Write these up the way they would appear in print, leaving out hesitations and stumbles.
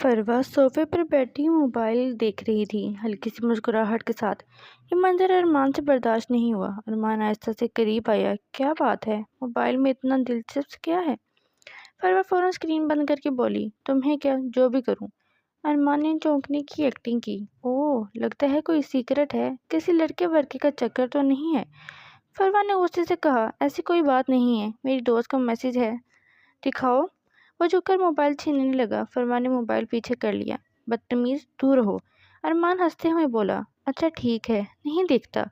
فروا صوفے پر بیٹھی موبائل دیکھ رہی تھی ہلکی سی مسکراہٹ کے ساتھ۔ یہ منظر ارمان سے برداشت نہیں ہوا۔ ارمان آہستہ سے قریب آیا۔ کیا بات ہے؟ موبائل میں اتنا دلچسپ کیا ہے؟ فروا فوراً اسکرین بند کر کے بولی، تمہیں کیا؟ جو بھی کروں۔ ارمان نے چونکنے کی ایکٹنگ کی۔ اوہ، لگتا ہے کوئی سیکرٹ ہے، کسی لڑکے ورکے کا چکر تو نہیں ہے؟ فروا نے غصے سے کہا، ایسی کوئی بات نہیں ہے، میری دوست کا میسج ہے، دکھاؤ۔ وہ جھک کر موبائل چھیننے لگا۔ فروا نے موبائل پیچھے کر لیا۔ بدتمیز، دور رہو۔ ارمان ہنستے ہوئے بولا، اچھا ٹھیک ہے، نہیں دیکھتا،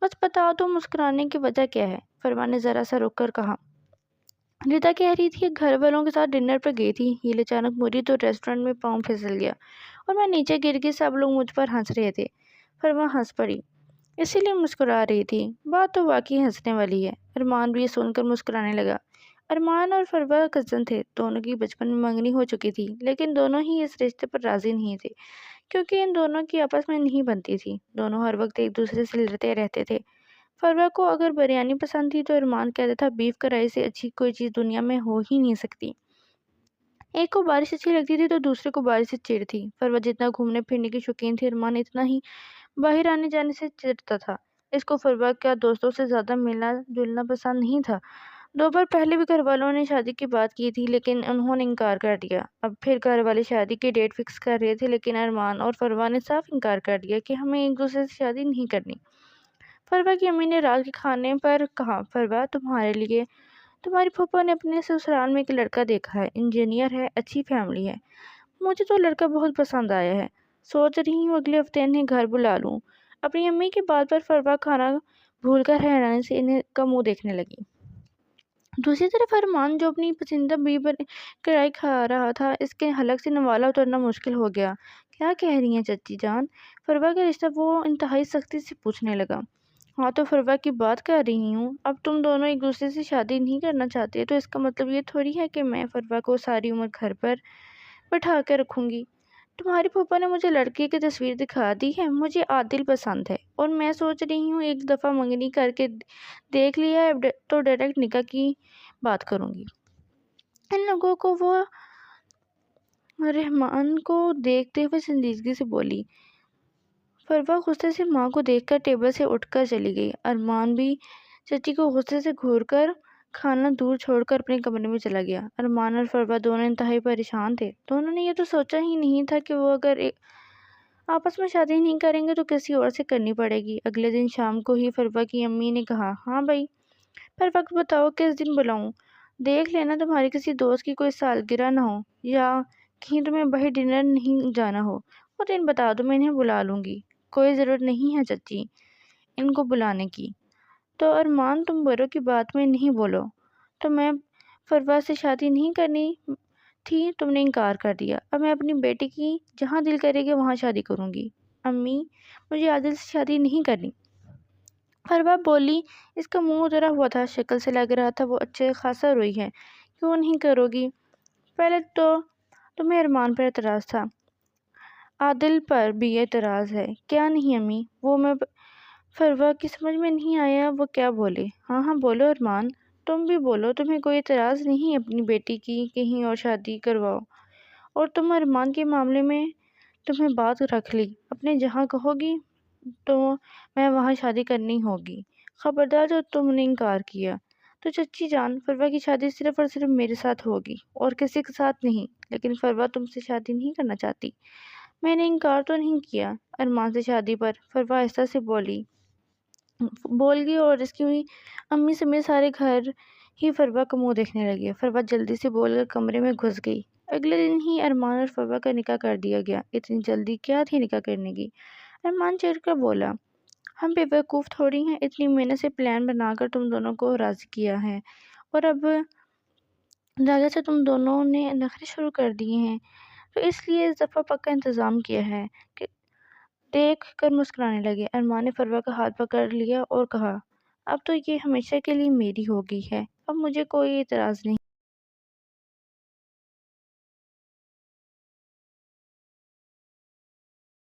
بس بتاؤ تو مسکرانے کی وجہ کیا ہے؟ فروا نے ذرا سا رک کر کہا، ردا کہہ رہی تھی کہ گھر والوں کے ساتھ ڈنر پر گئی تھی، ہیل اچانک مڑی تو ریسٹورنٹ میں پاؤں پھسل گیا اور میں نیچے گر گئی، سب لوگ مجھ پر ہنس رہے تھے۔ فروا ہنس پڑی، اسی لیے مسکرا رہی تھی، بات تو واقعی ہنسنے والی ہے۔ ارمان بھی یہ سن کر مسکرانے لگا۔ ارمان اور فروا کزن تھے، دونوں کی بچپن میں منگنی ہو چکی تھی، لیکن دونوں ہی اس رشتے پر راضی نہیں تھے کیونکہ ان دونوں کی آپس میں نہیں بنتی تھی۔ دونوں ہر وقت ایک دوسرے سے لڑتے رہتے تھے۔ فروا کو اگر بریانی پسند تھی تو ارمان کہتا تھا بیف کڑھائی سے اچھی کوئی چیز دنیا میں ہو ہی نہیں سکتی۔ ایک کو بارش اچھی لگتی تھی تو دوسرے کو بارش سے چڑ تھی۔ فروا جتنا گھومنے پھرنے کی شوقین تھی، ارمان اتنا ہی باہر آنے جانے سے چڑھتا تھا۔ اس کو فروا کا دوستوں سے زیادہ ملنا جلنا پسند نہیں تھا۔ 2 بار پہلے بھی گھر والوں نے شادی کی بات کی تھی لیکن انہوں نے انکار کر دیا۔ اب پھر گھر والے شادی کی ڈیٹ فکس کر رہے تھے لیکن ارمان اور فروا نے صاف انکار کر دیا کہ ہمیں ایک دوسرے سے شادی نہیں کرنی۔ فروا کی امی نے رات کے کھانے پر کہا، فروا تمہارے لیے تمہاری پھوپھو نے اپنے سسرال میں ایک لڑکا دیکھا ہے، انجینئر ہے، اچھی فیملی ہے، مجھے تو لڑکا بہت پسند آیا ہے، سوچ رہی ہوں اگلے ہفتے انہیں گھر بلا لوں۔ اپنی امی کی بات پر فروا کھانا بھول کر حیرانی سے انہیں کا منہ دیکھنے لگی۔ دوسری طرف ارمان جو اپنی پسندیدہ بیف کڑھائی کھا رہا تھا، اس کے حلق سے نوالا اترنا مشکل ہو گیا۔ کیا کہہ رہی ہیں چچی جان؟ فروا کا رشتہ وہ انتہائی سختی سے پوچھنے لگا۔ ہاں تو فروا کی بات کر رہی ہوں، اب تم دونوں ایک دوسرے سے شادی نہیں کرنا چاہتے تو اس کا مطلب یہ تھوڑی ہے کہ میں فروا کو ساری عمر گھر پر بٹھا کر رکھوں گی۔ تمہاری پھوپھا نے مجھے لڑکے کی تصویر دکھا دی ہے، مجھے عادل پسند ہے اور میں سوچ رہی ہوں ایک دفعہ منگنی کر کے دیکھ لیا ہے تو ڈائریکٹ نکاح کی بات کروں گی۔ ان لوگوں کو وہ رحمان کو دیکھتے ہوئے سنجیدگی سے بولی۔ فروا غصے سے ماں کو دیکھ کر ٹیبل سے اٹھ کر چلی گئی۔ ارمان بھی چچی کو غصے سے گھور کر کھانا دور چھوڑ کر اپنے کمرے میں چلا گیا۔ ارمان اور فروا دونوں انتہائی پریشان تھے۔ دونوں نے یہ تو سوچا ہی نہیں تھا کہ وہ اگر آپس میں شادی نہیں کریں گے تو کسی اور سے کرنی پڑے گی۔ اگلے دن شام کو ہی فروا کی امی نے کہا، ہاں بھائی، پر وقت بتاؤ کس دن بلاؤں؟ دیکھ لینا تمہاری کسی دوست کی کوئی سالگرہ نہ ہو یا کہیں تمہیں باہر ڈنر نہیں جانا ہو، وہ دن بتا دو، میں انہیں بلا لوں گی۔ کوئی ضرورت نہیں ہے چچی ان کو بلانے کی۔ تو ارمان تم بڑوں کی بات میں نہیں بولو، تو میں فروا سے شادی نہیں کرنی تھی، تم نے انکار کر دیا، اب میں اپنی بیٹی کی جہاں دل کرے گی وہاں شادی کروں گی۔ امی، مجھے عادل سے شادی نہیں کرنی۔ فروا بولی۔ اس کا منہ ادھرا ہوا تھا، شکل سے لگ رہا تھا وہ اچھے خاصا روئی ہے۔ کیوں نہیں کرو گی؟ پہلے تو تمہیں ارمان پر اعتراض تھا، عادل پر بھی اعتراض ہے کیا نہیں امی؟ وہ میں فروا کی سمجھ میں نہیں آیا وہ کیا بولے۔ ہاں ہاں بولو ارمان، تم بھی بولو، تمہیں کوئی اعتراض نہیں اپنی بیٹی کی کہیں اور شادی کرواؤ؟ اور تم ارمان کے معاملے میں تمہیں بات رکھ لی، اپنے جہاں کہو گی تو میں وہاں شادی کرنی ہوگی، خبردار جو تم نے انکار کیا تو چچی جان فروا کی شادی صرف اور صرف میرے ساتھ ہوگی اور کسی کے ساتھ نہیں، لیکن فروا تم سے شادی نہیں کرنا چاہتی۔ میں نے انکار تو نہیں کیا ارمان سے شادی پر، فروا آہستہ سے بول گئی اور اس کی امی سمیت سارے گھر ہی فروا کا منہ دیکھنے لگے۔ فروا جلدی سے بول کر کمرے میں گھس گئی۔ اگلے دن ہی ارمان اور فروا کا نکاح کر دیا گیا۔ اتنی جلدی کیا تھی نکاح کرنے کی؟ ارمان چڑھ کر بولا، ہم بے وقوف تھوڑی ہیں، اتنی محنت سے پلان بنا کر تم دونوں کو راضی کیا ہے اور اب زیادہ سے تم دونوں نے نخرے شروع کر دیے ہیں، تو اس لیے اس دفعہ پکا انتظام کیا ہے کہ دیکھ کر مسکرانے لگے۔ ارمان نے فروا کا ہاتھ پکڑ لیا اور کہا، اب تو یہ ہمیشہ کے لیے میری ہو گئی ہے، اب مجھے کوئی اعتراض نہیں۔